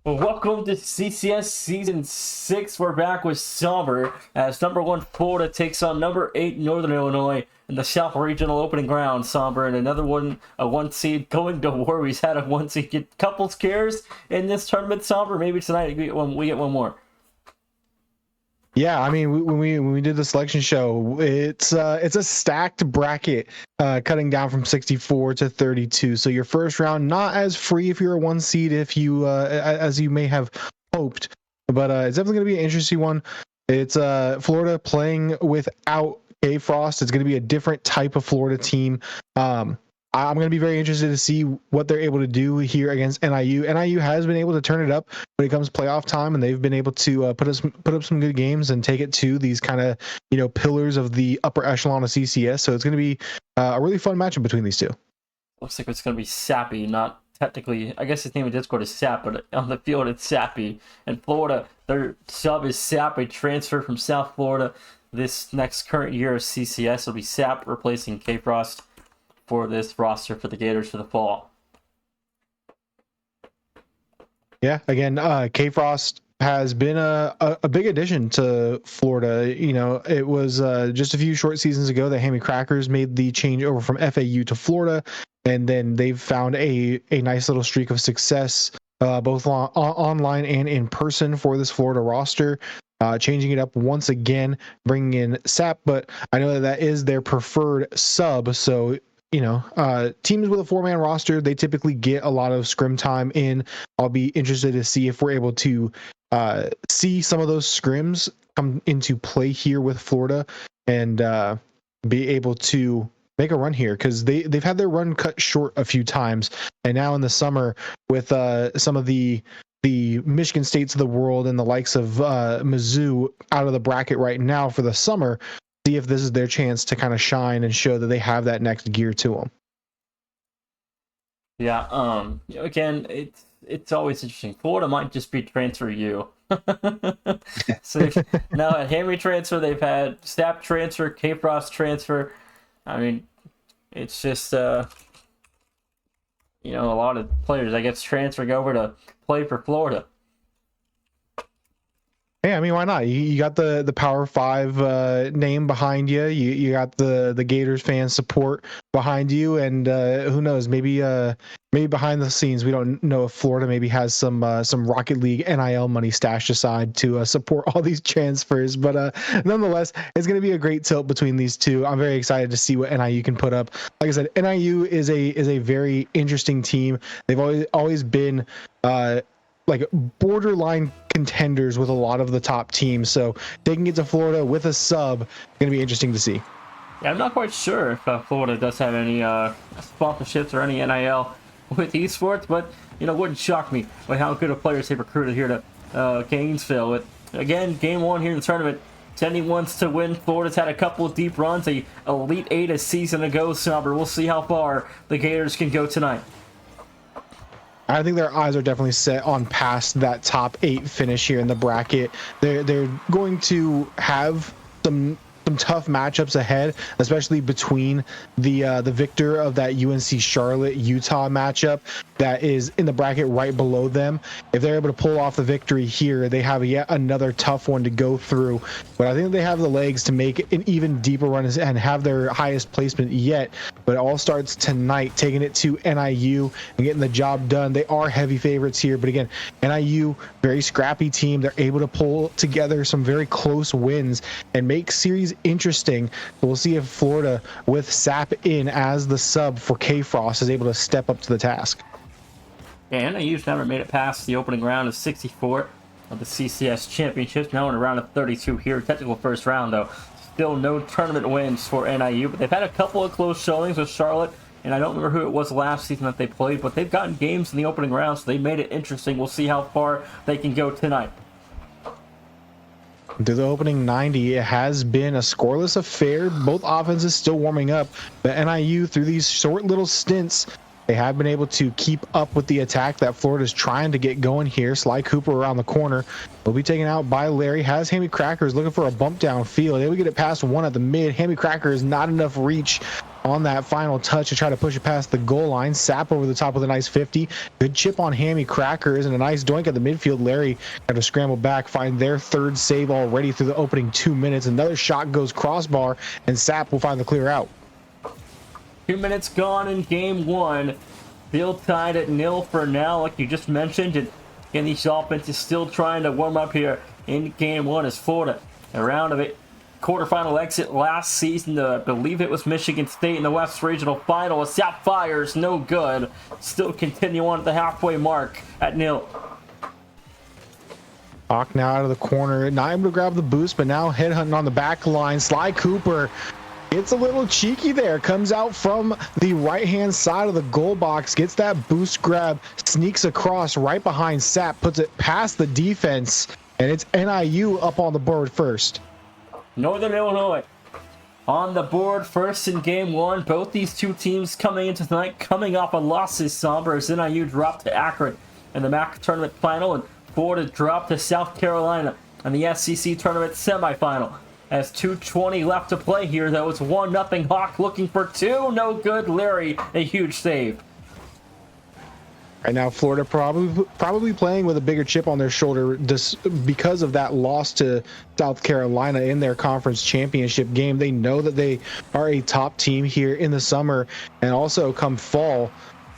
Well, welcome to CCS Season 6. We're back with Somber as number 1 Florida takes on number 8 Northern Illinois in the South Regional Opening Ground. Somber and another one, a 1 seed going to war. We've had a 1 seed get couple scares in this tournament, Somber. Maybe tonight we get one more. Yeah, I mean, when we did the selection show, it's a stacked bracket, cutting down from 64 to 32. So your first round not as free if you're a 1 seed, if you as you may have hoped, but it's definitely going to be an interesting one. It's Florida playing without K Frost. It's going to be a different type of Florida team. I'm going to be very interested to see what they're able to do here against NIU. NIU has been able to turn it up when it comes to playoff time, and they've been able to put up some good games and take it to these kind of pillars of the upper echelon of CCS. So it's going to be a really fun matchup between these two. Looks like it's going to be Sappy, not technically. I guess his name in Discord is Sap, but on the field it's Sappy. And Florida, their sub is Sap, a transfer from South Florida. This next current year of CCS will be Sap replacing K Frost for this roster for the Gators for the fall. Yeah, again, K Frost has been a big addition to Florida. It was just a few short seasons ago that Hammy Crackers made the change over from FAU to Florida, and then they've found a nice little streak of success, both online and in person for this Florida roster. Changing it up once again, bringing in Sap, but I know that is their preferred sub. So teams with a 4-man roster, they typically get a lot of scrim time in. I'll be interested to see if we're able to see some of those scrims come into play here with Florida and be able to make a run here, because they've had their run cut short a few times, and now in the summer with some of the Michigan States of the world and the likes of Mizzou out of the bracket right now for the summer, see if this is their chance to kind of shine and show that they have that next gear to them. Yeah, again, it's always interesting. Florida might just be transfer U. So now at Hammy transfer, they've had Sap transfer, K Frost transfer. I mean, it's just a lot of players I guess transferring over to play for Florida. Hey, I mean, why not? You got the Power 5 name behind you. You got the Gators fan support behind you, and who knows? Maybe behind the scenes, we don't know if Florida maybe has some Rocket League NIL money stashed aside to support all these transfers. But nonetheless, it's going to be a great tilt between these two. I'm very excited to see what NIU can put up. Like I said, NIU is a very interesting team. They've always been like borderline contenders with a lot of the top teams. So taking it to Florida with a sub, going to be interesting to see. Yeah, I'm not quite sure if Florida does have any sponsorships or any NIL with esports, but wouldn't shock me with how good of players they've recruited here to Gainesville. With again, game 1 here in the tournament, Tenny wants to win. Florida's had a couple of deep runs, a Elite 8 a season ago. Somber, we'll see how far the Gators can go tonight. I think their eyes are definitely set on past that top 8 finish here in the bracket. They're going to have some tough matchups ahead, especially between the victor of that UNC Charlotte Utah matchup that is in the bracket right below them. If they're able to pull off the victory here, they have yet another tough one to go through. But I think they have the legs to make an even deeper run and have their highest placement yet. But it all starts tonight, taking it to NIU and getting the job done. They are heavy favorites here, but again, NIU, very scrappy team. They're able to pull together some very close wins and make series interesting. So we'll see if Florida, with Sap in as the sub for K Frost, is able to step up to the task. And NIU's never made it past the opening round of 64 of the CCS Championships. Now in a round of 32 here. Technical first round, though. Still no tournament wins for NIU, but they've had a couple of close showings with Charlotte, and I don't remember who it was last season that they played, but they've gotten games in the opening round, so they made it interesting. We'll see how far they can go tonight. Through the opening 90, it has been a scoreless affair. Both offenses still warming up, but NIU, through these short little stints, they have been able to keep up with the attack that Florida's trying to get going here. Sly Cooper around the corner will be taken out by Larry. Has Hammy Crackers looking for a bump down field. They would get it past one at the mid. Hammy Crackers not enough reach on that final touch to try to push it past the goal line. Sap over the top with a nice 50. Good chip on Hammy Crackers and a nice doink at the midfield. Larry had to scramble back, find their third save already through the opening 2 minutes. Another shot goes crossbar, and Sap will find the clear out. 2 minutes gone in game one. Still tied at 0 for now, like you just mentioned. And again, these offenses still trying to warm up here in game one as Florida. A round of it. Quarterfinal exit last season. I believe it was Michigan State in the West Regional Final. Sapphires, no good. Still continue on at the halfway mark at 0. Hawk now out of the corner, not able to grab the boost, but now headhunting on the back line. Sly Cooper, it's a little cheeky there. Comes out from the right-hand side of the goal box, gets that boost grab, sneaks across right behind Sap, puts it past the defense, and it's NIU up on the board first. Northern Illinois on the board first in game one. Both these two teams coming into tonight, coming off a loss this somber as NIU dropped to Akron in the MAC tournament final, and Florida dropped to South Carolina in the SEC tournament semifinal. As 2:20 left to play here, though, it's 1-0 Hawk looking for two. No good. Larry, a huge save. Right now, Florida probably playing with a bigger chip on their shoulder because of that loss to South Carolina in their conference championship game. They know that they are a top team here in the summer and also come fall.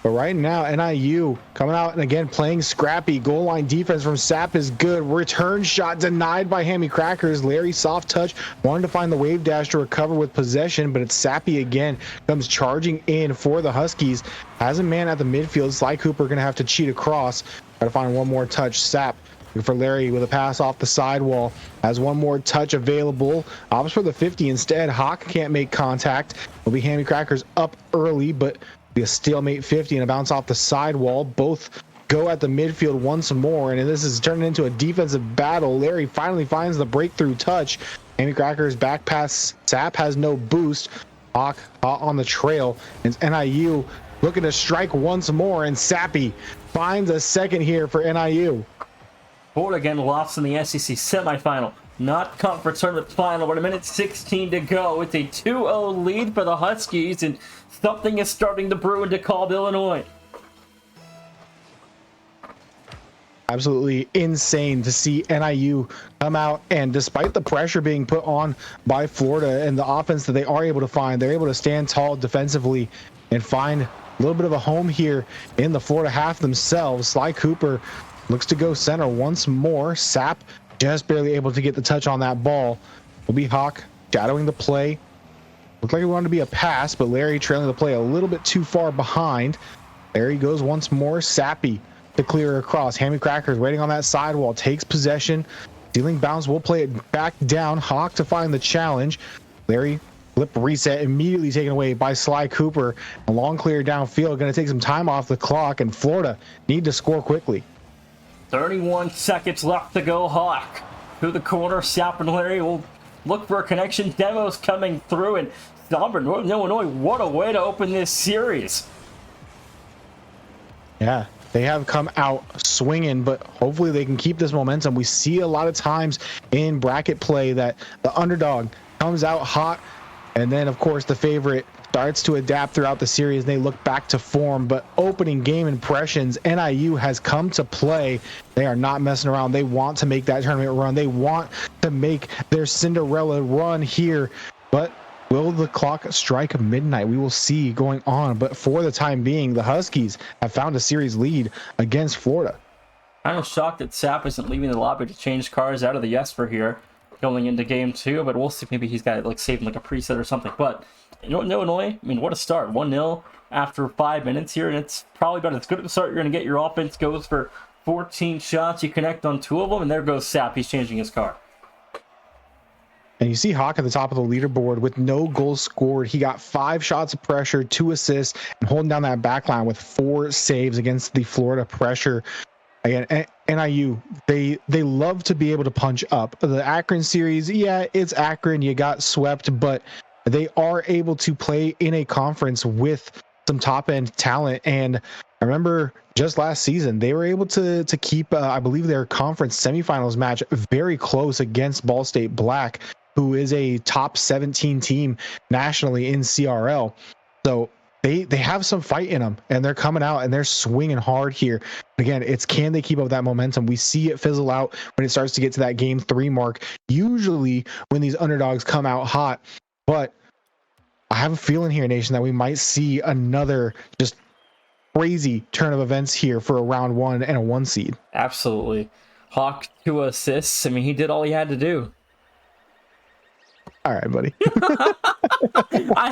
But right now, NIU coming out and again playing scrappy. Goal line defense from Sap is good. Return shot denied by Hammy Crackers. Larry soft touch, wanted to find the wave dash to recover with possession, but it's Sappy again. Comes charging in for the Huskies. Has a man at the midfield. Sly Cooper going to have to cheat across. Try to find one more touch. Sap for Larry with a pass off the sidewall. Has one more touch available. Opts for the 50 instead. Hawk can't make contact. Will be Hammy Crackers up early, but be a stalemate 50 and a bounce off the sidewall. Both go at the midfield once more, and this is turning into a defensive battle. Larry finally finds the breakthrough touch. Hammy Crackers back pass. Sap has no boost. Hawk on the trail, and NIU looking to strike once more, and Sappy finds a second here for NIU. Florida again lost in the SEC semifinal. Not conference tournament final, but a minute 16 to go. It's a 2-0 lead for the Huskies, and something is starting to brew in DeKalb, Illinois. Absolutely insane to see NIU come out, and despite the pressure being put on by Florida and the offense that they are able to find, they're able to stand tall defensively and find a little bit of a home here in the Florida half themselves. Sly Cooper looks to go center once more. Sap just barely able to get the touch on that ball. Will be Hawk shadowing the play. Looked like it wanted to be a pass, but Larry trailing the play a little bit too far behind. Larry goes once more. Sappy to clear across. Hammy Crackers waiting on that sidewall. Takes possession. Dealing bounce. Will play it back down. Hawk to find the challenge. Larry flip reset immediately taken away by Sly Cooper. A long clear downfield. Going to take some time off the clock, and Florida need to score quickly. 31 seconds left to go. Hawk to the corner. Sap and Larry will look for a connection. Demos coming through, and Somber, Northern Illinois, what a way to open this series. Yeah, they have come out swinging, but hopefully they can keep this momentum. We see a lot of times in bracket play that the underdog comes out hot, and then, of course, the favorite starts to adapt throughout the series, and they look back to form. But opening game impressions, NIU has come to play. They are not messing around. They want to make that tournament run. They want to make their Cinderella run here. But will the clock strike midnight? We will see going on. But for the time being, the Huskies have found a series lead against Florida. I'm shocked that Sap isn't leaving the lobby to change cars out of the Esper here going into game two, but we'll see. Maybe he's got it like saved like a preset or something. But Illinois, I mean, what a start. 1-0 after 5 minutes here, and it's probably about as good of a start you're going to get. Your offense goes for 14 shots. You connect on 2 of them, and there goes Sap. He's changing his car. And you see Hawk at the top of the leaderboard with no goals scored. He got 5 shots of pressure, 2 assists, and holding down that back line with 4 saves against the Florida pressure. Again, NIU, they love to be able to punch up. The Akron series, yeah, it's Akron. You got swept, but they are able to play in a conference with some top-end talent. And I remember just last season, they were able to keep, I believe, their conference semifinals match very close against Ball State Black, who is a top 17 team nationally in CRL. So they have some fight in them, and they're coming out and they're swinging hard here. Again, it's can they keep up that momentum? We see it fizzle out when it starts to get to that game 3 mark, usually when these underdogs come out hot. But I have a feeling here, Nation, that we might see another just crazy turn of events here for a round 1 and a 1 seed. Absolutely. Hawk 2 assists. I mean, he did all he had to do. All right, buddy. I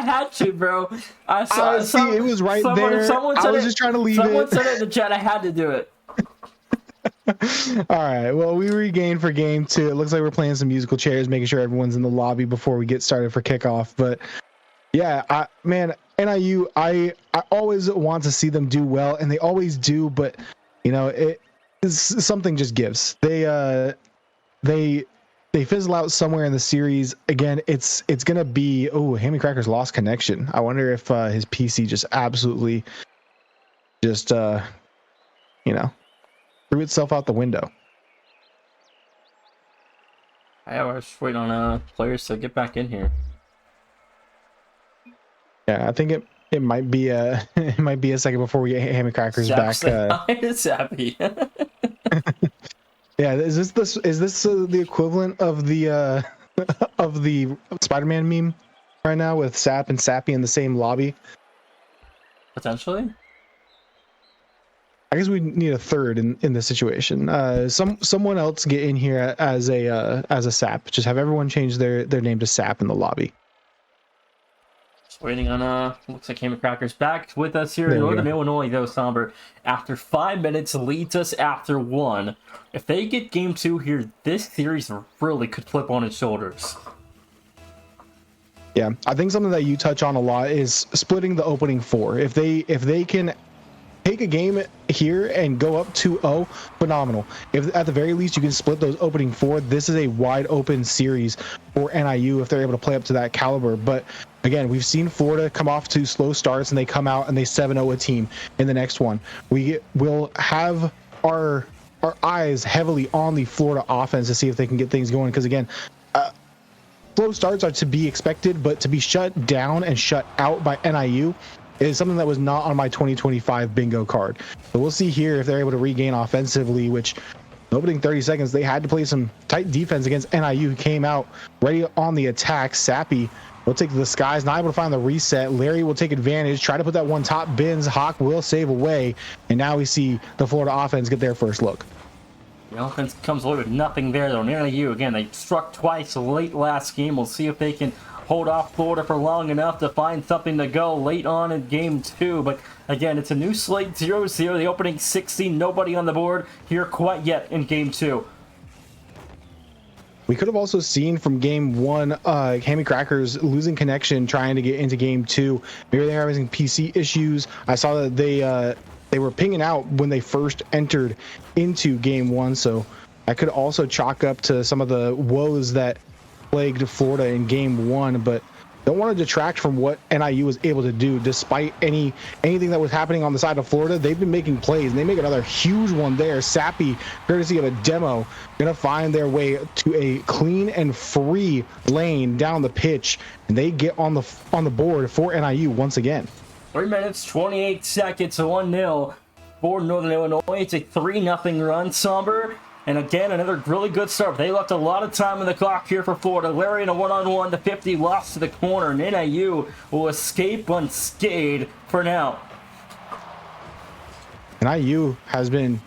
had to, bro. I see, it was right there. I was just trying to leave it. Someone said it in the chat. I had to do it. All right. Well, we regained for game 2. It looks like we're playing some musical chairs, making sure everyone's in the lobby before we get started for kickoff. But yeah, man, NIU, I always want to see them do well, and they always do. But you know, something just gives. They fizzle out somewhere in the series. Again, it's gonna be Hammy Cracker's lost connection. I wonder if his PC just absolutely just threw itself out the window. I was waiting on players to get back in here. Yeah, I think it might be a second before we get Hammy Crackers back. It's happy. Yeah, is this the equivalent of the of the Spider-Man meme right now with Sap and Sappy in the same lobby? Potentially. I guess we need a third in this situation. Someone else get in here as a Sap. Just have everyone change their name to Sap in the lobby. Just waiting on looks like Hammy Cracker's back with us here in Northern Illinois, though. Somber, after 5 minutes, leads us after 1. If they get game 2 here, this series really could flip on its shoulders. Yeah, I think something that you touch on a lot is splitting the opening 4. If they can take a game here and go up 2-0, phenomenal. If at the very least you can split those opening 4, this is a wide open series for NIU if they're able to play up to that caliber. But again, we've seen Florida come off to slow starts and they come out and they 7-0 a team in the next one. We will have our eyes heavily on the Florida offense to see if they can get things going, because again, slow starts are to be expected, but to be shut down and shut out by NIU is something that was not on my 2025 bingo card. So we'll see here if they're able to regain offensively, which the opening 30 seconds, they had to play some tight defense against NIU, who came out ready on the attack. Sappy will take the skies, not able to find the reset. Larry will take advantage, try to put that one top bins. Hawk will save away, and now we see the Florida offense get their first look. The offense comes away with nothing there, though. NIU, again, they struck twice late last game. We'll see if they can hold off Florida for long enough to find something to go late on in game 2. But again, it's a new slate, 0-0. The opening 60, nobody on the board here quite yet in game 2. We could have also seen from game 1, Hammy Crackers losing connection, trying to get into game 2. Maybe they're having PC issues. I saw that they were pinging out when they first entered into game 1, so I could also chalk up to some of the woes that plagued Florida in game 1, but don't want to detract from what NIU was able to do. Despite anything that was happening on the side of Florida, they've been making plays, and they make another huge one there. Sappy, courtesy of a demo, gonna find their way to a clean and free lane down the pitch, and they get on the board for NIU once again. 3 minutes, 28 seconds, 1-0 for Northern Illinois. It's a 3-0 run, Somber. And again, another really good start. They left a lot of time on the clock here for Florida. Larry in a one-on-one to 50, lost to the corner, and NIU will escape unscathed for now. NIU has been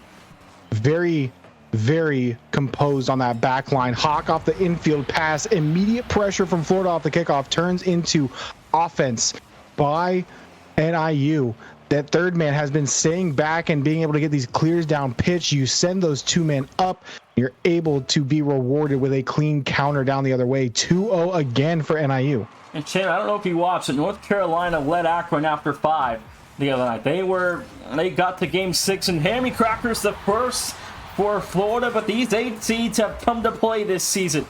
very, very composed on that back line. Hawk off the infield pass. Immediate pressure from Florida off the kickoff turns into offense by NIU. That third man has been staying back and being able to get these clears down pitch. You send those 2 men up, you're able to be rewarded with a clean counter down the other way. 2-0 again for NIU. And Chan, I don't know if you watched it, North Carolina led Akron after 5 the other night. They got to game 6, and Hammy Crackers the first for Florida, but these 8 seeds have come to play this season.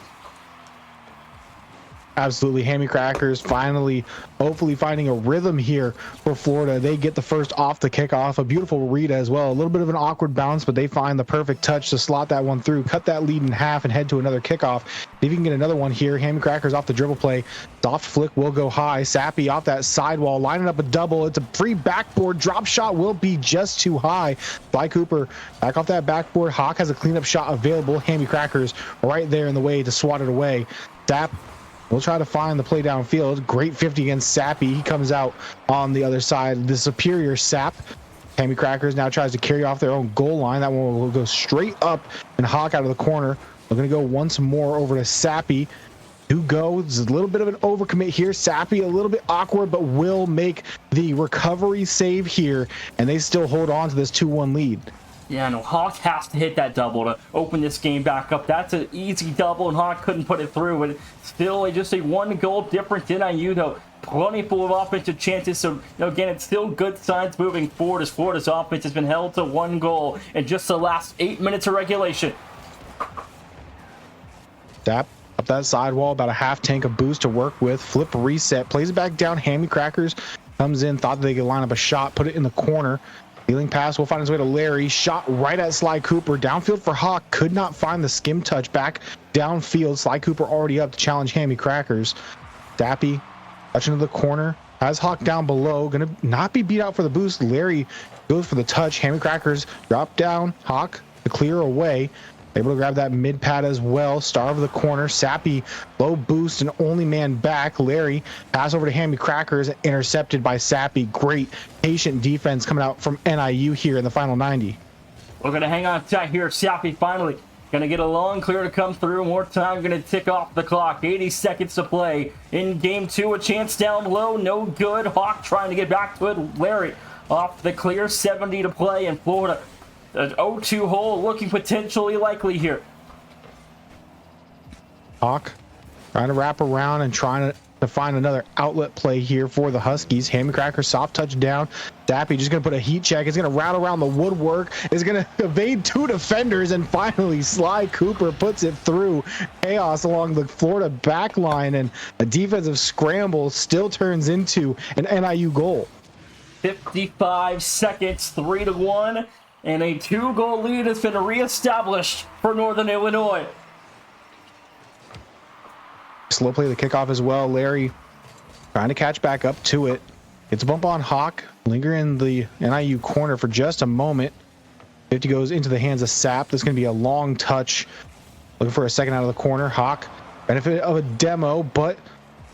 Absolutely. Hammy Crackers finally, hopefully finding a rhythm here for Florida. They get the first off the kickoff. A beautiful read as well. A little bit of an awkward bounce, but they find the perfect touch to slot that one through, cut that lead in half, and head to another kickoff. See if you can get another one here. Hammy Crackers off the dribble play. Soft flick will go high. Sappy off that sidewall, lining up a double. It's a free backboard. Drop shot will be just too high. Sly Cooper back off that backboard. Hawk has a cleanup shot available. Hammy Crackers right there in the way to swat it away. Sap we'll try to find the play downfield. Great 50 against Sappy. He comes out on the other side. The superior Sap. Hammy Crackers now tries to carry off their own goal line. That one will go straight up and Hawk out of the corner. We're going to go once more over to Sappy. To go. There's a little bit of an overcommit here. Sappy a little bit awkward, but will make the recovery save here. And they still hold on to this 2-1 lead. Yeah, no, Hawk has to hit that double to open this game back up. That's an easy double, and Hawk couldn't put it through. But still, just a one-goal difference in IU, though. Plenty full of offensive chances. So, again, it's still good signs moving forward as Florida's offense has been held to one goal in just the last 8 minutes of regulation. Tap up that sidewall, about a half tank of boost to work with. Flip reset, plays it back down. Hammy Crackers comes in, thought they could line up a shot, put it in the corner. Healing pass will find his way to Larry. Shot right at Sly Cooper. Downfield for Hawk. Could not find the skim touch. Back downfield. Sly Cooper already up to challenge Hammy Crackers. Dappy touching to the corner. Has Hawk down below. Gonna not be beat out for the boost. Larry goes for the touch. Hammy Crackers drop down. Hawk to clear away. Able to grab that mid pad as well. Star of the corner. Sappy low boost and only man back. Larry pass over to Hammy Crackers, intercepted by Sappy. Great patient defense coming out from NIU here in the final 90. We're going to hang on tight here. Sappy finally going to get a long clear to come through. More time going to tick off the clock. 80 seconds to play in game two. A chance down low. No good. Hawk trying to get back to it. Larry off the clear. 70 to play in Florida. An 0-2 hole looking potentially likely here. Hawk trying to wrap around and trying to find another outlet play here for the Huskies. Hammy Cracker soft touch down. Dappy just going to put a heat check. It's going to rattle around the woodwork. Is going to evade two defenders. And finally, Sly Cooper puts it through. Chaos along the Florida back line. And a defensive scramble still turns into an NIU goal. 55 seconds, 3-1. And a 2-goal lead has been reestablished for Northern Illinois. Slow play the kickoff as well. Larry trying to catch back up to it. It's a bump on Hawk. Linger in the NIU corner for just a moment. 50 goes into the hands of Sap. This is going to be a long touch. Looking for a second out of the corner. Hawk, benefit of a demo, but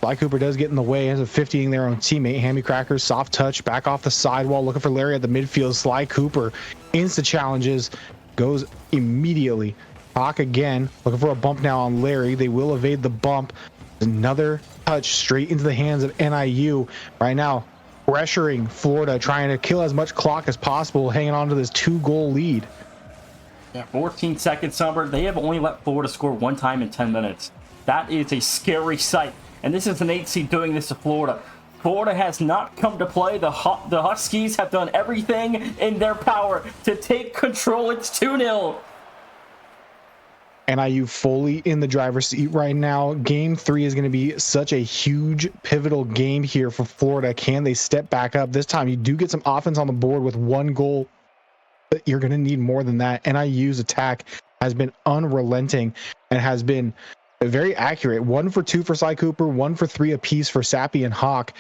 Sly Cooper does get in the way. Ends up 50ing their own teammate. Hammy Crackers, soft touch, back off the sidewall. Looking for Larry at the midfield. Sly Cooper, insta challenges, goes immediately. Hawk again, looking for a bump now on Larry. They will evade the bump. Another touch straight into the hands of NIU. Right now, pressuring Florida, trying to kill as much clock as possible, hanging on to this 2-goal lead. Yeah, 14 seconds, Summer. They have only let Florida score one time in 10 minutes. That is a scary sight. And this is an 8 seed doing this to Florida. Florida has not come to play. The Huskies have done everything in their power to take control. It's 2-0. NIU fully in the driver's seat right now. Game 3 is going to be such a huge pivotal game here for Florida. Can they step back up? This time you do get some offense on the board with 1 goal, but you're going to need more than that. NIU's attack has been unrelenting and has been very accurate. 1 for 2 for Sly Cooper, 1 for 3 apiece for Sappy and Hawk.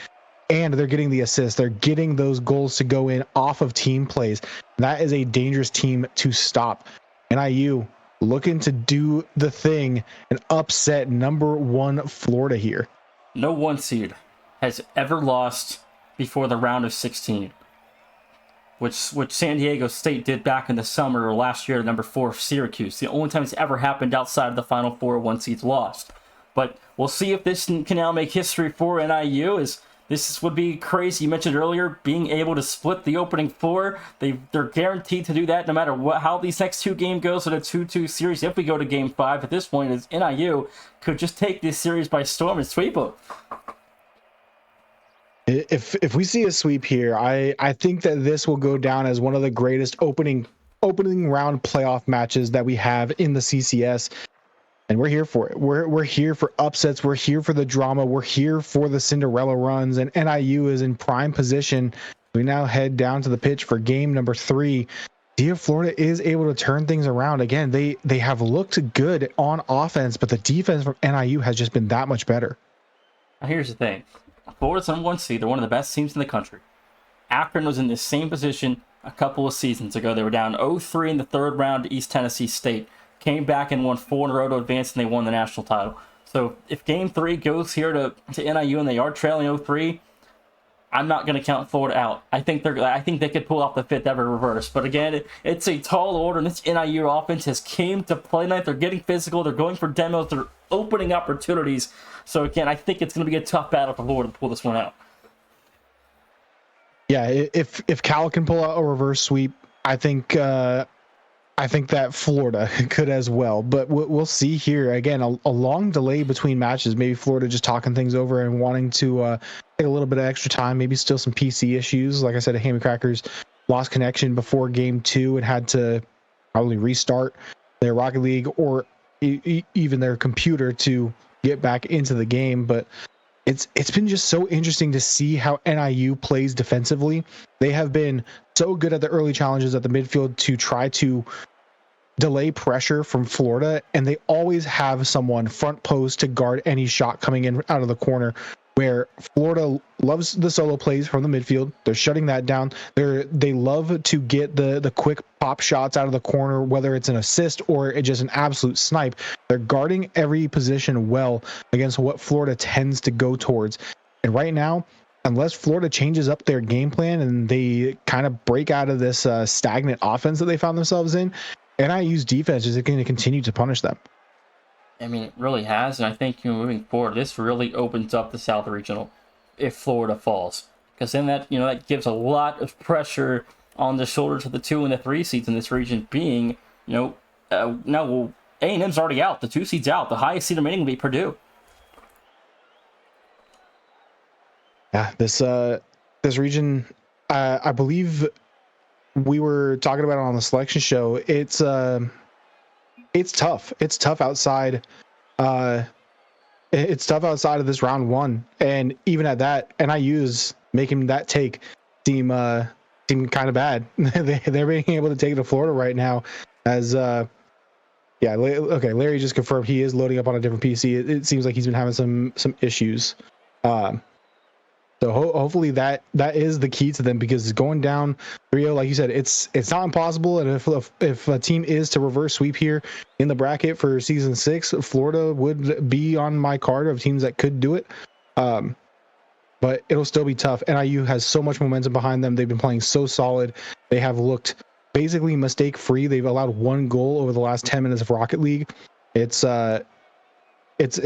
And they're getting the assists. They're getting those goals to go in off of team plays. That is a dangerous team to stop. NIU looking to do the thing and upset number 1 Florida here. No 1 seed has ever lost before the round of 16, which San Diego State did back in the summer or last year, number 4 Syracuse. The only time it's ever happened outside of the Final Four, 1 seed's lost. But we'll see if this can now make history for NIU. This would be crazy. You mentioned earlier being able to split the opening 4. They're guaranteed to do that no matter how these next 2 games goes in a 2-2 series. If we go to game 5 at this point, is NIU could just take this series by storm and sweep them. If we see a sweep here, I think that this will go down as one of the greatest opening round playoff matches that we have in the CCS. and we're here for it. We're here for upsets. We're here for the drama. We're here for the Cinderella runs, and NIU is in prime position. We now head down to the pitch for game number 3. See if Florida is able to turn things around. Again, they have looked good on offense, but the defense from NIU has just been that much better. Now, here's the thing. Florida's number 1 seed. They're one of the best teams in the country. Akron was in the same position a couple of seasons ago. They were down 0-3 in the third round to East Tennessee State. Came back and won 4 in a row to advance, and they won the national title. So if game 3 goes here to NIU and they are trailing 0-3, I'm not going to count Florida out. I think they could pull off the 5th ever reverse. But again, it's a tall order, and this NIU offense has came to play tonight. They're getting physical. They're going for demos. They're opening opportunities. So again, I think it's going to be a tough battle for Florida to pull this one out. Yeah, if Cal can pull out a reverse sweep, I think that Florida could as well, but we'll see here. Again, a long delay between matches. Maybe Florida just talking things over and wanting to take a little bit of extra time. Maybe still some PC issues. Like I said, Hammy Crackers lost connection before game 2 and had to probably restart their Rocket League or even their computer to get back into the game. But it's been just so interesting to see how NIU plays defensively. They have been so good at the early challenges at the midfield to try to delay pressure from Florida, and they always have someone front post to guard any shot coming in out of the corner, where Florida loves the solo plays from the midfield. They're shutting that down. They love to get the quick pop shots out of the corner, whether it's an assist or it's just an absolute snipe. They're guarding every position well against what Florida tends to go towards. And right now, unless Florida changes up their game plan and they kind of break out of this stagnant offense that they found themselves in, NIU's defense is going to continue to punish them. I mean, it really has, and I think moving forward, this really opens up the South Regional if Florida falls, because then that gives a lot of pressure on the shoulders of the 2 and the 3 seeds in this region. Being now A&M's already out, the 2 seeds out, the highest seed remaining will be Purdue. Yeah, this region, I believe we were talking about it on the selection show. It's tough. It's tough outside. It's tough outside of this round 1, and even at that, NIU's making that take seem kind of bad. They're being able to take it to Florida right now. As Larry just confirmed he is loading up on a different PC. It seems like he's been having some issues. So hopefully that is the key to them, because going down 3-0, like you said, it's not impossible. And if a team is to reverse sweep here in the bracket for season 6, Florida would be on my card of teams that could do it. But it'll still be tough. NIU has so much momentum behind them. They've been playing so solid. They have looked basically mistake free. They've allowed 1 goal over the last 10 minutes of Rocket League. It's a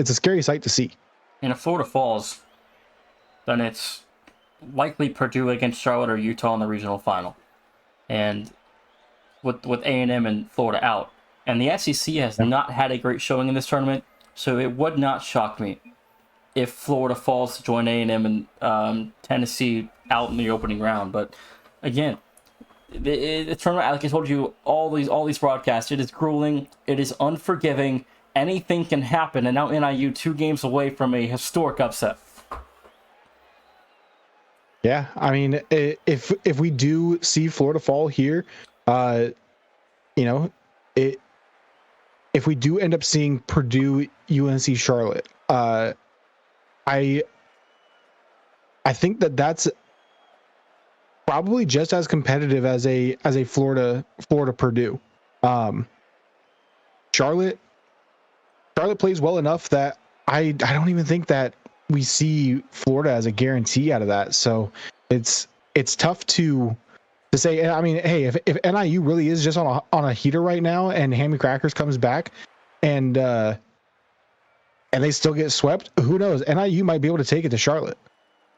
scary sight to see. And if Florida falls, then it's likely Purdue against Charlotte or Utah in the regional final. And with A&M and Florida out. And the SEC has not had a great showing in this tournament, so it would not shock me if Florida falls to join A&M and Tennessee out in the opening round. But again, the tournament, like I told you, all these broadcasts, it is grueling, it is unforgiving, anything can happen, and now NIU 2 games away from a historic upset. Yeah, I mean, if we do see Florida fall here, if we do end up seeing Purdue, UNC, Charlotte, I think that's probably just as competitive as a Florida Purdue. Charlotte plays well enough that I don't even think that we see Florida as a guarantee out of that. So it's tough to say. I mean, hey, if NIU really is just on a heater right now, and Hammy Crackers comes back and they still get swept, who knows? NIU might be able to take it to Charlotte.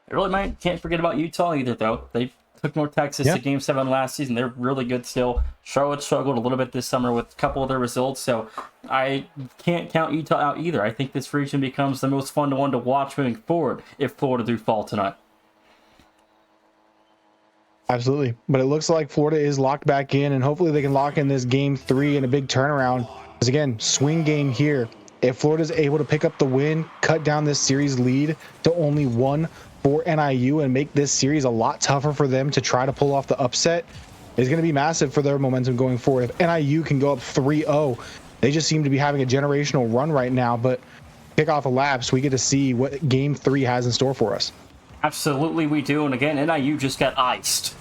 It really might. Can't forget about Utah either, though. They took North Texas to Game 7 last season. They're really good still. Charlotte struggled a little bit this summer with a couple of their results, so I can't count Utah out either. I think this region becomes the most fun one to watch moving forward if Florida do fall tonight. Absolutely. But it looks like Florida is locked back in, and hopefully they can lock in this Game 3 in a big turnaround. Because again, swing game here. If Florida's able to pick up the win, cut down this series lead to only 1 for NIU and make this series a lot tougher for them to try to pull off the upset, is going to be massive for their momentum going forward. If NIU can go up 3-0, they just seem to be having a generational run right now, but kick off a lapse, we get to see what game 3 has in store for us. Absolutely we do, and again, NIU just got iced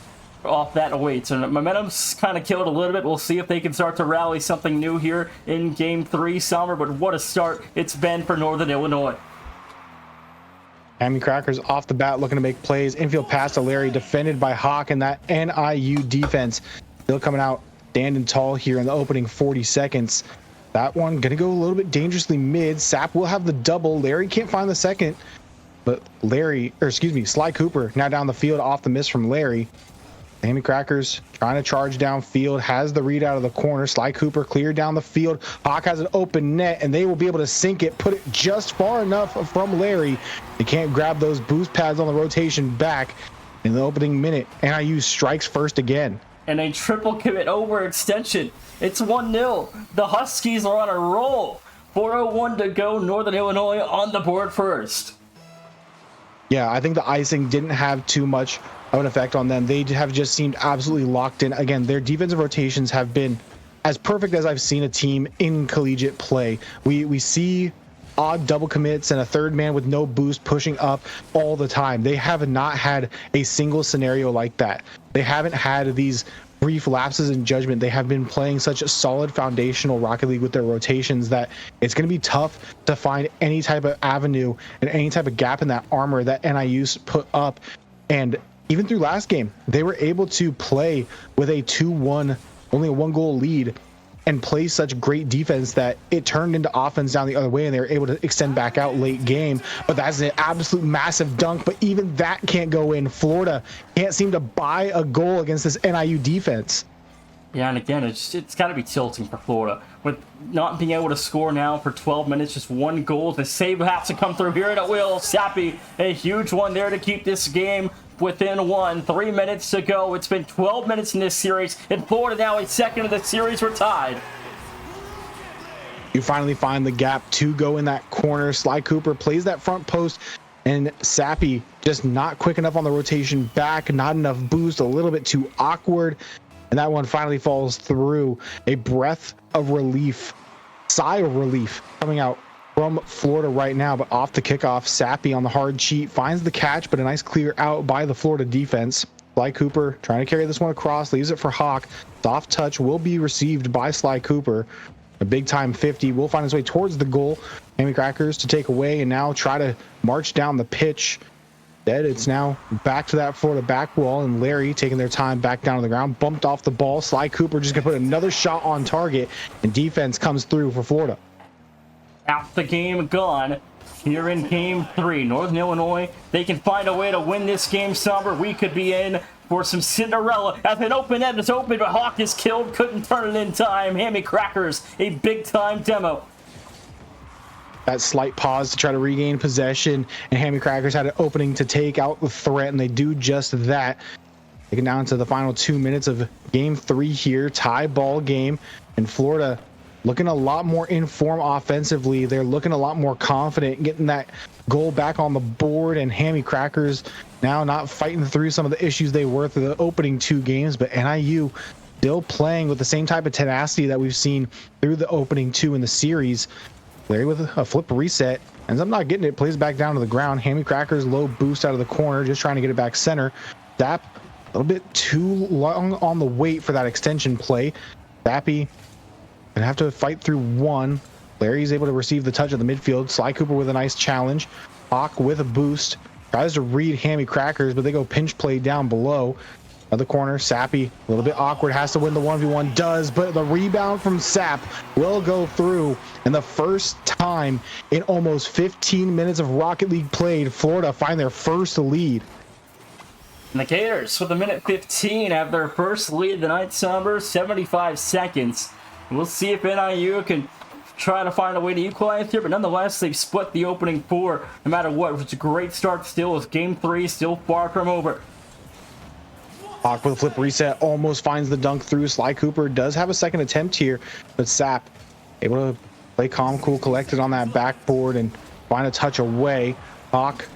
off that away, so momentum's kind of killed a little bit. We'll see if they can start to rally something new here in game 3, Summer, but what a start it's been for Northern Illinois. Hammy Crackers off the bat looking to make plays. Infield pass to Larry, defended by Hawk, and that NIU defense still coming out standing tall here in the opening 40 seconds. That one gonna go a little bit dangerously mid. Sap will have the double. Larry can't find the second, but Sly Cooper now down the field off the miss from Larry. Hammy Crackers trying to charge downfield, has the read out of the corner. Sly Cooper cleared down the field. Hawk has an open net, and they will be able to sink it, put it just far enough from Larry. They can't grab those boost pads on the rotation back. In the opening minute, NIU strikes first again. And a triple commit overextension. It's 1-0. The Huskies are on a roll. 4:01 to go. Northern Illinois on the board first. Yeah, I think the icing didn't have too much of an effect on them. They have just seemed absolutely locked in. Again, their defensive rotations have been as perfect as I've seen a team in collegiate play. We see odd double commits and a third man with no boost pushing up all the time. They have not had a single scenario like that. They haven't had these brief lapses in judgment. They have been playing such a solid foundational Rocket League with their rotations that it's going to be tough to find any type of avenue and any type of gap in that armor that NIU's put up. And even through last game, they were able to play with a 2-1, only a 1-goal lead, and play such great defense that it turned into offense down the other way, and they were able to extend back out late game. But that's an absolute massive dunk, but even that can't go in. Florida can't seem to buy a goal against this NIU defense. Yeah, and again, it's got to be tilting for Florida. With not being able to score now for 12 minutes, just 1 goal. The save has to come through here, and it will. Sappy, a huge one there to keep this game within 1. 3 minutes to go. It's been 12 minutes in this series. In Florida now, a second of the series. We're tied. You finally find the gap to go in that corner. Sly Cooper plays that front post, and Sappy just not quick enough on the rotation back. Not enough boost, a little bit too awkward. And that one finally falls through. A breath of relief, sigh of relief coming out from Florida right now, but off the kickoff, Sappy on the hard cheat finds the catch, but a nice clear out by the Florida defense. Sly Cooper trying to carry this one across, leaves it for Hawk. Soft touch will be received by Sly Cooper. A big time 50 will find his way towards the goal. Hammy Crackers to take away and now try to march down the pitch. Dead. It's now back to that Florida back wall, and Larry taking their time back down to the ground, bumped off the ball. Sly Cooper just gonna put another shot on target, and defense comes through for Florida. Out the game gone here in game 3. Northern Illinois, they can find a way to win this game, Summer. We could be in for some Cinderella as an open end is open, but Hawk is killed, couldn't turn it in time. Hammy Crackers, a big time demo. That slight pause to try to regain possession, and Hammy Crackers had an opening to take out the threat, and they do just that. Taking down to the final 2 minutes of game 3 here, tie ball game, and Florida looking a lot more in form offensively. They're looking a lot more confident getting that goal back on the board, and Hammy Crackers now not fighting through some of the issues they were through the opening 2 games, but NIU still playing with the same type of tenacity that we've seen through the opening 2 in the series. Larry with a flip reset, ends up not getting it, plays back down to the ground. Hammy Crackers low boost out of the corner, just trying to get it back center. Dap a little bit too long on the wait for that extension play. Dappy gonna have to fight through one. Larry's able to receive the touch of the midfield. Sly Cooper with a nice challenge. Hawk with a boost. Tries to read Hammy Crackers, but they go pinch play down below. Other corner, Sappy, a little bit awkward, has to win the 1v1, does, but the rebound from Sap will go through. And the first time in almost 15 minutes of Rocket League played, Florida find their first lead. And the Gators, with a minute 15, have their first lead of the night, Summer, 75 seconds. We'll see if NIU can try to find a way to equalize here, but nonetheless, they've split the opening 4. No matter what, it's a great start still, as game 3 still far from over. Hawk with a flip reset, almost finds the dunk through. Sly Cooper does have a second attempt here, but Sap able to Play calm, cool, collected on that backboard and find a touch away. Hawk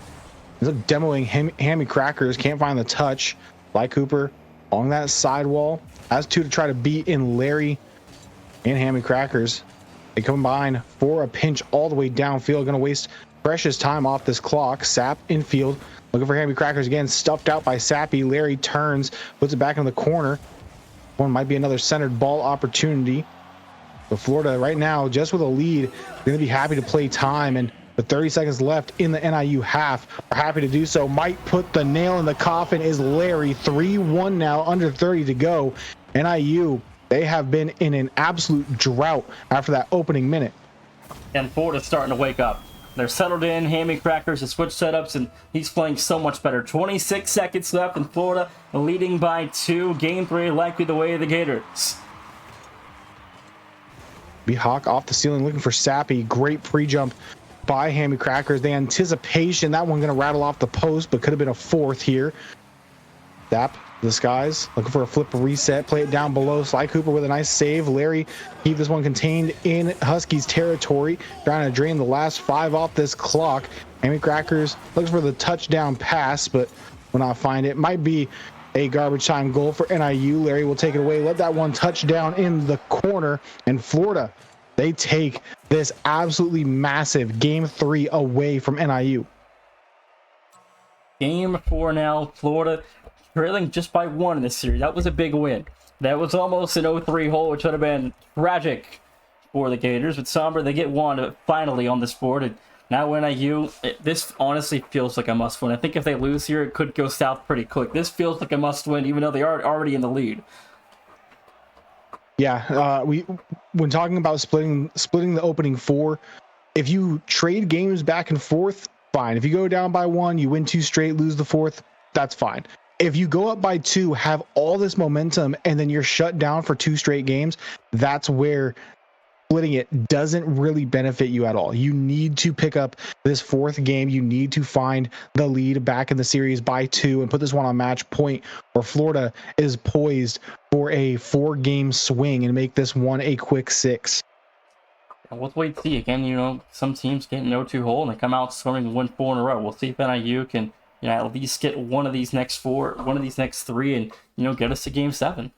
is demoing Hammy Crackers. Can't find the touch. Fly Cooper along that sidewall. Has two to try to beat in Larry and Hammy Crackers. They combine for a pinch all the way downfield. Going to waste precious time off this clock. Sap infield. Looking for Hammy Crackers again. Stuffed out by Sappy. Larry turns. Puts it back in the corner. One might be another centered ball opportunity. But Florida right now, just with a lead, going to be happy to play time. And with 30 seconds left in the NIU half, are happy to do so. Might put the nail in the coffin is Larry. 3-1 now, under 30 to go. NIU, they have been in an absolute drought after that opening minute. And Florida's starting to wake up. They're settled in. Hammy Crackers has switched setups, and he's playing so much better. 26 seconds left, in Florida leading by 2. Game 3 likely the way of the Gators. Hawk off the ceiling looking for Sappy. Great pre-jump by Hammy Crackers. The anticipation, that one going to rattle off the post, but could have been a fourth here. Sap the skies looking for a flip reset. Play it down below. Sly Cooper with a nice save. Larry keep this one contained in Huskies territory, trying to drain the last 5 off this clock. Hammy Crackers looks for the touchdown pass, but will not find it. Might be a garbage time goal for NIU. Larry will take it away. Let that one touch down in the corner. And Florida, they take this absolutely massive game 3 away from NIU. Game 4 now. Florida trailing just by 1 in this series. That was a big win. That was almost an 0-3 hole, which would have been tragic for the Gators. But Somber, they get 1 finally on this board. And now NIU, this honestly feels like a must win. I think if they lose here, it could go south pretty quick. This feels like a must win, even though they are already in the lead. Yeah, when talking about splitting the opening 4, if you trade games back and forth, fine. If you go down by 1, you win 2 straight, lose the 4th, that's fine. If you go up by 2, have all this momentum, and then you're shut down for 2 straight games, that's where splitting it doesn't really benefit you at all. You need to pick up this 4th game. You need to find the lead back in the series by 2 and put this one on match point, where Florida is poised for a 4-game swing and make this one a quick 6. And we'll wait to see. Again, some teams get an 0-2 hole and they come out scoring and win 4 in a row. We'll see if NIU can at least get one of these next 3 and get us to game 7.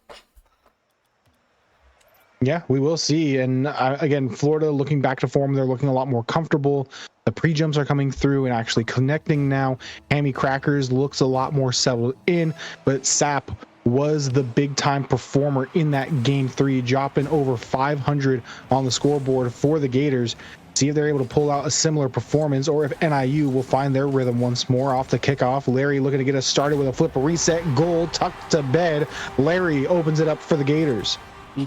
Yeah, we will see. And again, Florida looking back to form, they're looking a lot more comfortable. The pre-jumps are coming through and actually connecting now. Hammy Crackers looks a lot more settled in, but Sap was the big time performer in that game 3, dropping over 500 on the scoreboard for the Gators. See if they're able to pull out a similar performance, or if NIU will find their rhythm once more off the kickoff. Larry looking to get us started with a flip, a reset, goal tucked to bed. Larry opens it up for the Gators.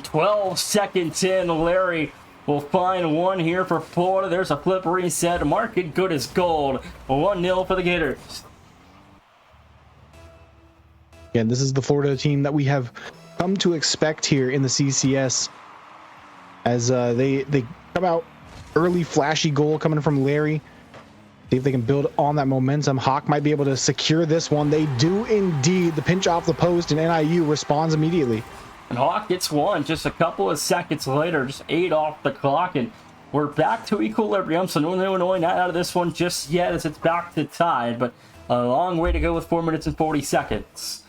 12 seconds in, Larry will find one here for Florida. There's a flip reset. Mark it good as gold. 1-0 for the Gators. Again, this is the Florida team that we have come to expect here in the CCS, as they come out early, flashy goal coming from Larry. See if they can build on that momentum. Hawk might be able to secure this one. They do indeed. The pinch off the post, and NIU responds immediately. And Hawk gets one just a couple of seconds later, just 8 off the clock, and we're back to equilibrium. So Northern Illinois not out of this one just yet, as it's back to tied, but a long way to go with 4 minutes and 40 seconds.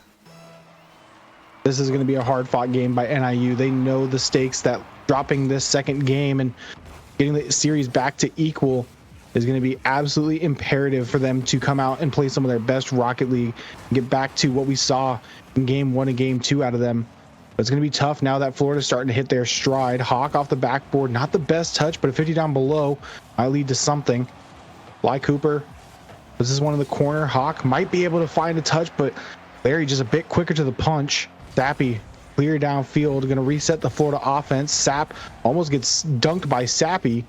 This is going to be a hard-fought game by NIU. They know the stakes that dropping this second game and getting the series back to equal is going to be absolutely imperative for them to come out and play some of their best Rocket League and get back to what we saw in game 1 and game 2 out of them. But it's going to be tough now that Florida's starting to hit their stride. Hawk off the backboard, not the best touch, but a 50 down below might lead to something. Fly Cooper, this is one in the corner. Hawk might be able to find a touch, but Larry just a bit quicker to the punch. Sappy clear downfield, going to reset the Florida offense. Sap almost gets dunked by Sappy.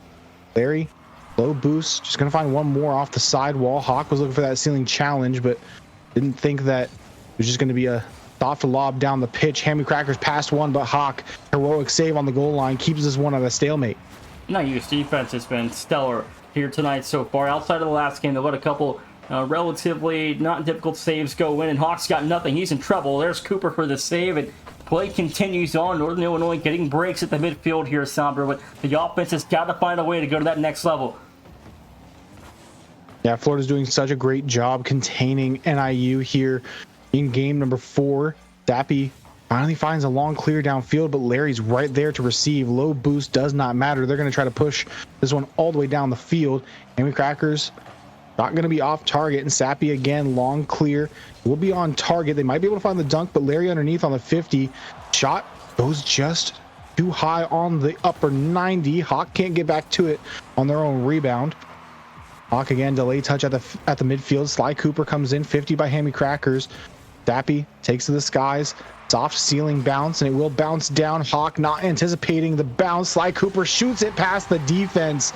Larry, low boost, just going to find one more off the sidewall. Hawk was looking for that ceiling challenge, but didn't think that it was just going to be a soft lob down the pitch. Hammy Crackers passed one, but Hawk, heroic save on the goal line, keeps this one at a stalemate. NIU's defense has been stellar here tonight so far. Outside of the last game, they let a couple relatively not difficult saves go in, and Hawk's got nothing. He's in trouble. There's Cooper for the save, and play continues on. Northern Illinois getting breaks at the midfield here, Somber, but the offense has got to find a way to go to that next level. Yeah, Florida's doing such a great job containing NIU here in game number 4. Dappy finally finds a long clear downfield, but Larry's right there to receive. Low boost does not matter. They're going to try to push this one all the way down the field. Hammy Crackers not going to be off target, and Sappy again, long clear, will be on target. They might be able to find the dunk, but Larry underneath on the 50. Shot goes just too high on the upper 90. Hawk can't get back to it on their own rebound. Hawk again, delay touch at the midfield. Sly Cooper comes in, 50 by Hammy Crackers. Dappy takes to the skies. Soft ceiling bounce, and it will bounce down. Hawk not anticipating the bounce. Sly Cooper shoots it past the defense.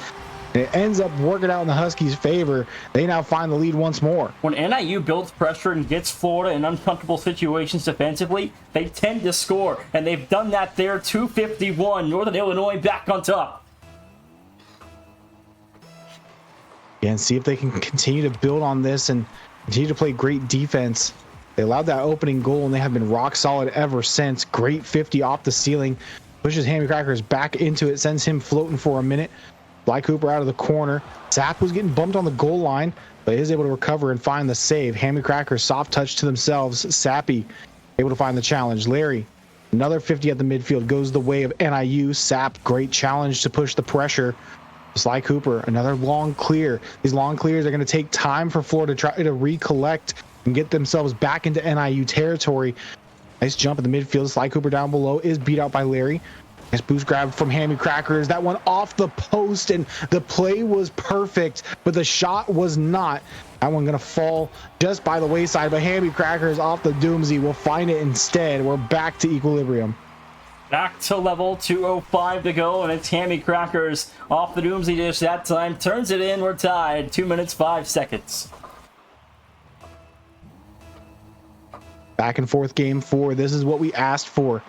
And it ends up working out in the Huskies' favor. They now find the lead once more. When NIU builds pressure and gets Florida in uncomfortable situations defensively, they tend to score, and they've done that there. 251, Northern Illinois back on top. And see if they can continue to build on this and continue to play great defense. They allowed that opening goal, and they have been rock solid ever since. Great 50 off the ceiling. Pushes Hammy Crackers back into it, sends him floating for a minute. Sly Cooper out of the corner. Zap was getting bumped on the goal line, but is able to recover and find the save. Hammy Crackers soft touch to themselves. Sappy able to find the challenge. Larry, another 50 at the midfield, goes the way of NIU. Sap, great challenge to push the pressure. Sly Cooper, another long clear. These long clears are going to take time for Florida to try to recollect and get themselves back into NIU territory. Nice jump at the midfield. Sly Cooper down below is beat out by Larry. Nice boost grab from Hammy Crackers. That one off the post, and the play was perfect, but the shot was not. That one going to fall just by the wayside, but Hammy Crackers off the Doomsy will find it instead. We're back to equilibrium. Back to level, 2:05 to go, and it's Hammy Crackers off the Doomsday dish that time. Turns it in, we're tied. 2 minutes, 5 seconds. Back and forth game 4. This is what we asked for.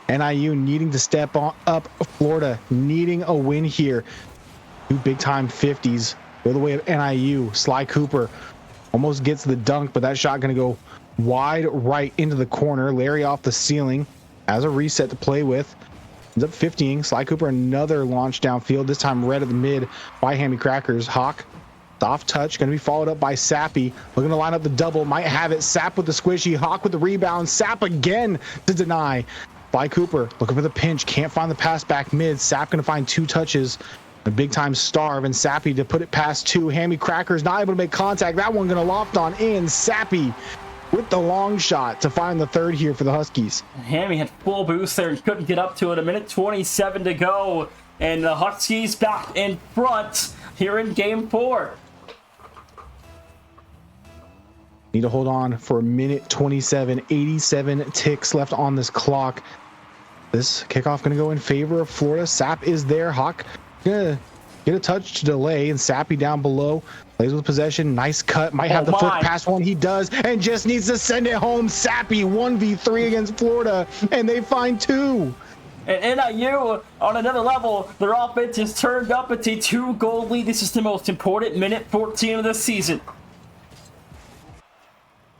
NIU needing to step up. Florida needing a win here. 2 big-time 50s. Go the way of NIU. Sly Cooper almost gets the dunk, but that shot going to go wide right into the corner. Larry off the ceiling. Has a reset to play with. Ends up 50ing. Sly Cooper another launch downfield, this time red at the mid by Hammy Crackers. Hawk, soft touch, going to be followed up by Sappy. Looking to line up the double, might have it. Sap with the squishy, Hawk with the rebound. Sap again to deny. Sly Cooper looking for the pinch, can't find the pass back mid. Sap going to find 2 touches. A big time starve, and Sappy to put it past 2. Hammy Crackers not able to make contact. That one going to loft on in. Sappy with the long shot to find the third here for the Huskies. Hammy had full boost there and couldn't get up to it. 1:27 to go, and the Huskies back in front here in game 4. Need to hold on for 1:27, 87 ticks left on this clock. This kickoff going to go in favor of Florida. Sap is there. Hawk going to get a touch to delay, and Sappy down below plays with possession. Nice cut. Might have the flick past one. He does, and just needs to send it home. Sappy 1v3 against Florida, and they find 2. And NIU, on another level, their offense is turned up. It's a 2-goal lead. This is the most important minute 14 of the season.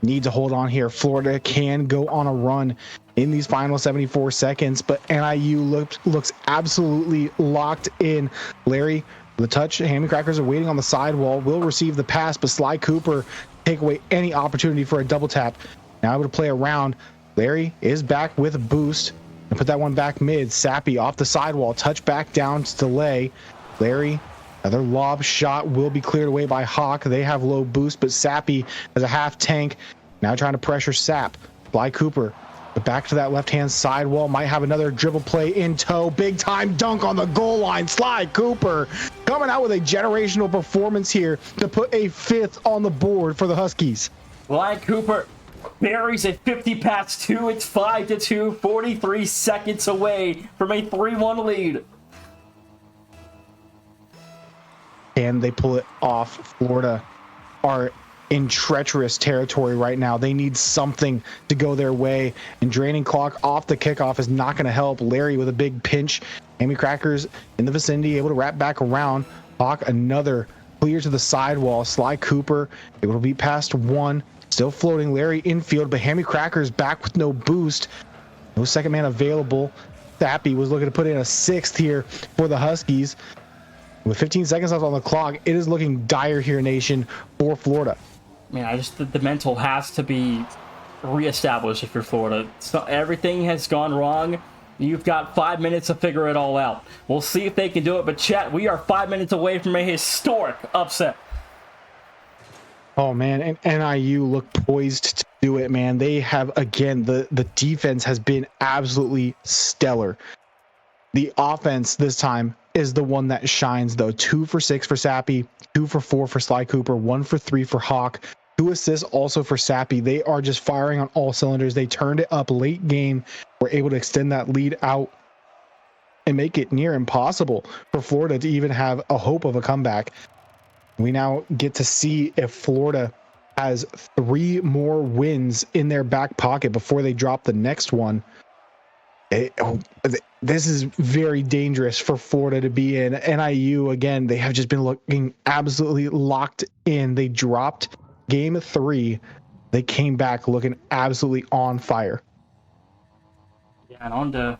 Need to hold on here. Florida can go on a run in these final 74 seconds, but NIU looks absolutely locked in. Larry, the touch. Hammy Crackers are waiting on the sidewall. Will receive the pass, but Sly Cooper take away any opportunity for a double tap. Now able to play around. Larry is back with a boost and put that one back mid. Sappy off the sidewall. Touch back down to delay. Larry, another lob shot will be cleared away by Hawk. They have low boost, but Sappy has a half tank. Now trying to pressure Sap. Sly Cooper, but back to that left-hand sidewall. Might have another dribble play in tow. Big-time dunk on the goal line. Sly Cooper coming out with a generational performance here to put a 5th on the board for the Huskies. Sly Cooper buries a 50 past 2. It's 5-2, 43 seconds away from a 3-1 lead. And they pull it off. Florida are in treacherous territory right now. They need something to go their way, and draining clock off the kickoff is not going to help. Larry with a big pinch. Hammy Crackers in the vicinity, able to wrap back around. Hawk another clear to the sidewall. Sly Cooper able to beat past 1. Still floating. Larry infield, but Hammy Crackers back with no boost. No second man available. Sappy was looking to put in a sixth here for the Huskies. With 15 seconds left on the clock, it is looking dire here, nation, for Florida. Man, the mental has to be reestablished if you're Florida. So everything has gone wrong. You've got 5 minutes to figure it all out. We'll see if they can do it, but chat, we are 5 minutes away from a historic upset. Oh man, and NIU look poised to do it, man. They have, again, the defense has been absolutely stellar. The offense this time is the one that shines, though. 2 for 6 for Sappy, 2 for 4 for Sly Cooper, 1 for 3 for Hawk, 2 assists also for Sappy. They are just firing on all cylinders. They turned it up late game, were able to extend that lead out and make it near impossible for Florida to even have a hope of a comeback. We now get to see if Florida has 3 more wins in their back pocket before they drop the next one. This is very dangerous for Florida to be in. NIU, again, they have just been looking absolutely locked in. They dropped game 3. They came back looking absolutely on fire. Yeah, and on to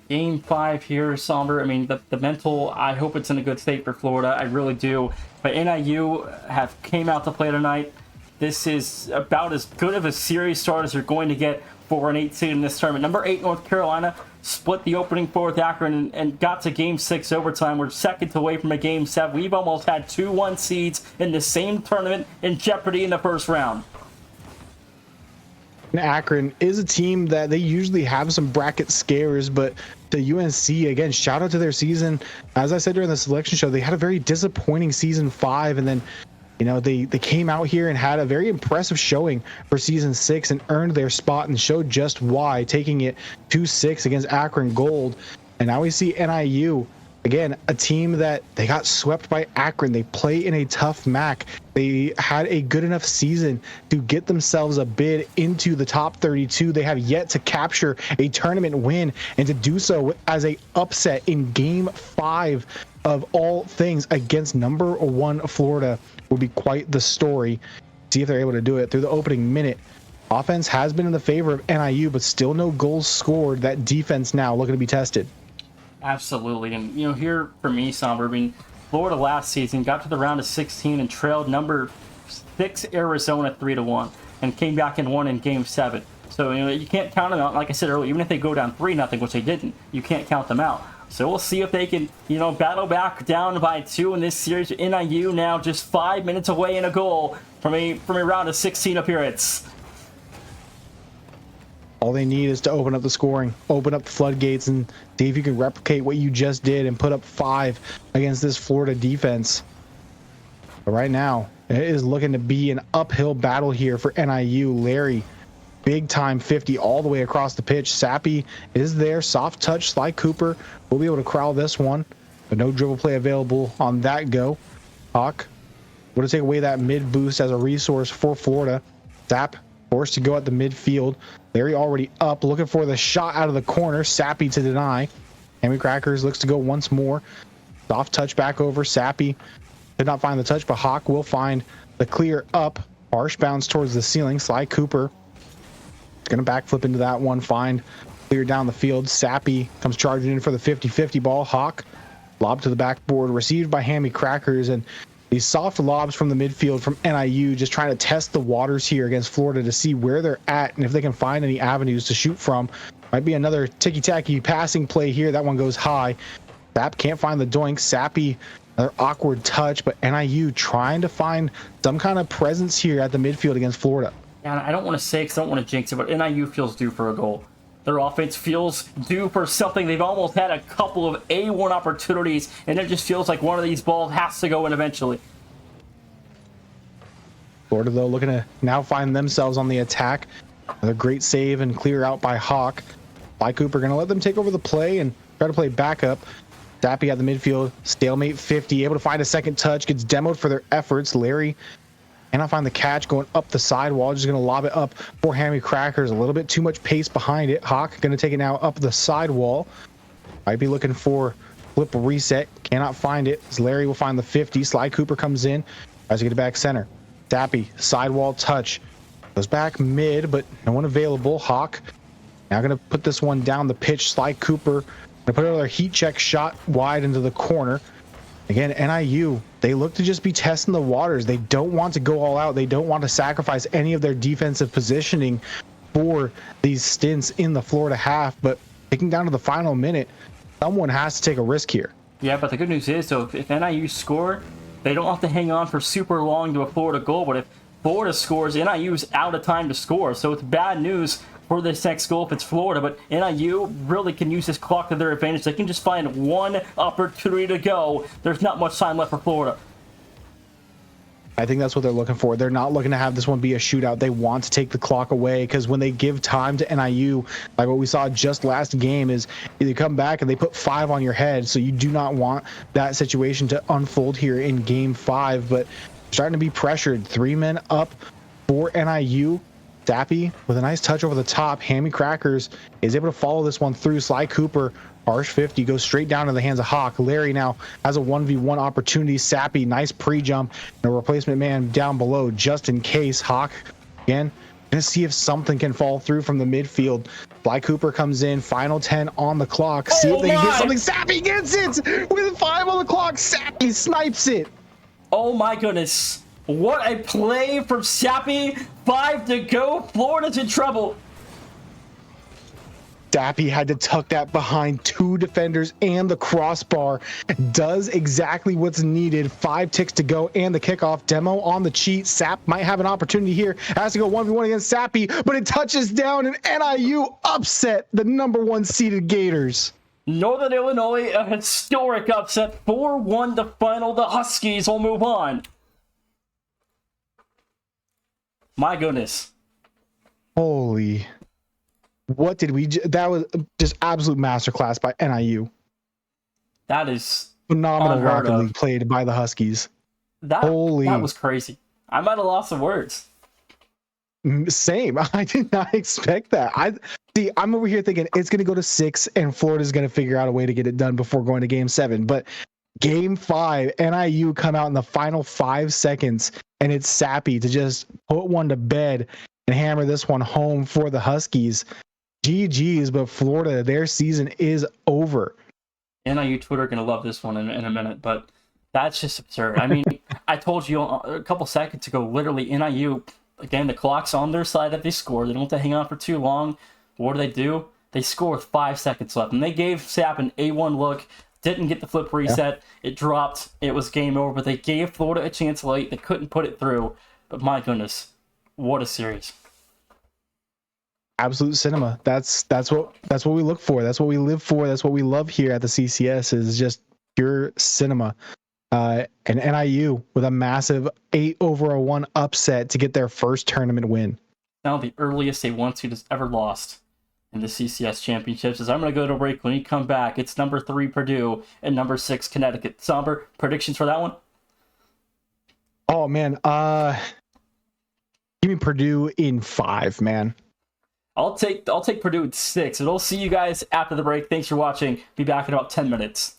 game 5 here, Somber. I mean, the mental, I hope it's in a good state for Florida. I really do. But NIU have came out to play tonight. This is about as good of a series start as you're going to get for an 8 seed in this tournament. Number 8, North Carolina, split the opening 4 with Akron and got to game 6 overtime. We're seconds away from a game 7. We've almost had 2 1 seeds in the same tournament in jeopardy in the first round. Akron is a team that they usually have some bracket scares, but the UNC, again, shout out to their season. As I said during the selection show, they had a very disappointing season 5, and then they came out here and had a very impressive showing for season 6 and earned their spot and showed just why, taking it 2-6 against Akron Gold. And now we see NIU, again, a team that they got swept by Akron. They play in a tough MAC. They had a good enough season to get themselves a bid into the top 32. They have yet to capture a tournament win, and to do so as a upset in game 5 of all things against number 1 Florida would be quite the story. See if they're able to do it through the opening minute. Offense has been in the favor of NIU, but still no goals scored. That defense now looking to be tested. Absolutely. And, here for me, Somber, I mean, Florida last season got to the round of 16 and trailed number 6 Arizona 3-1 and came back and won in game 7. So, you can't count them out. Like I said earlier, even if they go down 3-0, which they didn't, you can't count them out. So we'll see if they can, battle back down by 2 in this series. NIU now just 5 minutes away in a goal from a round of 16 appearance. All they need is to open up the scoring, open up the floodgates, and see if you can replicate what you just did and put up 5 against this Florida defense. But right now, it is looking to be an uphill battle here for NIU. Larry, big time 50 all the way across the pitch. Sappy is there. Soft touch. Sly Cooper will be able to corral this one, but no dribble play available on that go. Hawk will take away that mid boost as a resource for Florida. Zap forced to go at the midfield. Larry already up, looking for the shot out of the corner. Sappy to deny. Hammy Crackers looks to go once more. Soft touch back over. Sappy did not find the touch, but Hawk will find the clear up. Harsh bounce towards the ceiling. Sly Cooper going to backflip into that one. Find clear down the field. Sappy comes charging in for the 50-50 ball. Hawk lob to the backboard, received by Hammy Crackers, and these soft lobs from the midfield from NIU, just trying to test the waters here against Florida to see where they're at and if they can find any avenues to shoot from. Might be another ticky-tacky passing play here. That one goes high. Zap can't find the doink. Sappy, another awkward touch, but NIU trying to find some kind of presence here at the midfield against Florida. And I don't want to say, because I don't want to jinx it, but NIU feels due for a goal. Their offense feels due for something. They've almost had a couple of A1 opportunities, and it just feels like one of these balls has to go in eventually. Florida, though, looking to now find themselves on the attack. Another great save and clear out by Hawk. Sly Cooper going to let them take over the play and try to play backup. Sappy at the midfield, stalemate 50, able to find a second touch, gets demoed for their efforts. Larry cannot find the catch, going up the sidewall, just going to lob it up for Hammy Crackers. A little bit too much pace behind it. Hawk going to take it now up the sidewall. Might be looking for flip reset, cannot find it. As Larry will find the 50. Sly Cooper comes in, tries to get it back center. Sappy, sidewall touch, goes back mid, but no one available. Hawk Now going to put this one down the pitch. Sly Cooper going to put another heat check shot wide into the corner. Again, NIU, they look to just be testing the waters. They don't want to go all out. They don't want to sacrifice any of their defensive positioning for these stints in the Florida half. But picking down to the final minute, someone has to take a risk here. Yeah, but the good news is, so if NIU score, they don't have to hang on for super long to a Florida goal. But if Florida scores, NIU's out of time to score. So it's bad news for this next goal if it's Florida, but NIU really can use this clock to their advantage. They can just find one opportunity to go. There's not much time left for Florida. I think that's what they're looking for. They're not looking to have this one be a shootout. They want to take the clock away, because when they give time to NIU, like what we saw just last game, is they come back and they put 5 on your head. So you do not want that situation to unfold here in game 5, but starting to be pressured. 3 men up for NIU. Sappy with a nice touch over the top. Hammy Crackers is able to follow this one through. Sly Cooper, harsh 50, goes straight down to the hands of Hawk. Larry now has a 1v1 opportunity. Sappy, nice pre-jump, and a replacement man down below just in case. Hawk, again, gonna see if something can fall through from the midfield. Sly Cooper comes in, final 10 on the clock. See if they can get something. Sappy gets it with 5 on the clock. Sappy snipes it. Oh my goodness. What a play from Sappy. 5 to go. Florida's in trouble. Sappy had to tuck that behind 2 defenders and the crossbar. Does exactly what's needed. 5 ticks to go and the kickoff. Demo on the cheat. Sap might have an opportunity here. Has to go 1v1 against Sappy, but it touches down, and NIU upset the #1 seeded Gators. Northern Illinois, a historic upset. 4-1 the final. The Huskies will move on. My goodness. Holy. What did we... That was just absolute masterclass by NIU. That is phenomenal Rocket League played by the Huskies. That was crazy. I might have lost some words. Same. I did not expect that. I'm over here thinking it's going to go to 6 and Florida's going to figure out a way to get it done before going to game 7. But game 5, NIU come out in the final 5 seconds, and it's Sappy to just put one to bed and hammer this one home for the Huskies. GG's, but Florida, their season is over. NIU Twitter going to love this one in a minute, but that's just absurd. I mean, I told you a couple seconds ago, literally NIU, again, the clock's on their side that they score. They don't have to hang on for too long. What do? They score with 5 seconds left, and they gave Sapp an A1 look. Didn't get the flip reset. Yeah. It dropped. It was game over, but they gave Florida a chance late. They couldn't put it through. But my goodness, what a series. Absolute cinema. That's what we look for. That's what we live for. That's what we love here at the CCS, is just pure cinema. And NIU with a massive 8-1 upset to get their first tournament win. Now the earliest a 1 seed has ever lost in the CCS championships. As I'm going to go to break. When you come back, it's number 3 Purdue and number 6 Connecticut. Somber, predictions for that one? Oh man, give me Purdue in 5, man. I'll take Purdue in 6, and I'll see you guys after the break. Thanks for watching. Be back in about 10 minutes.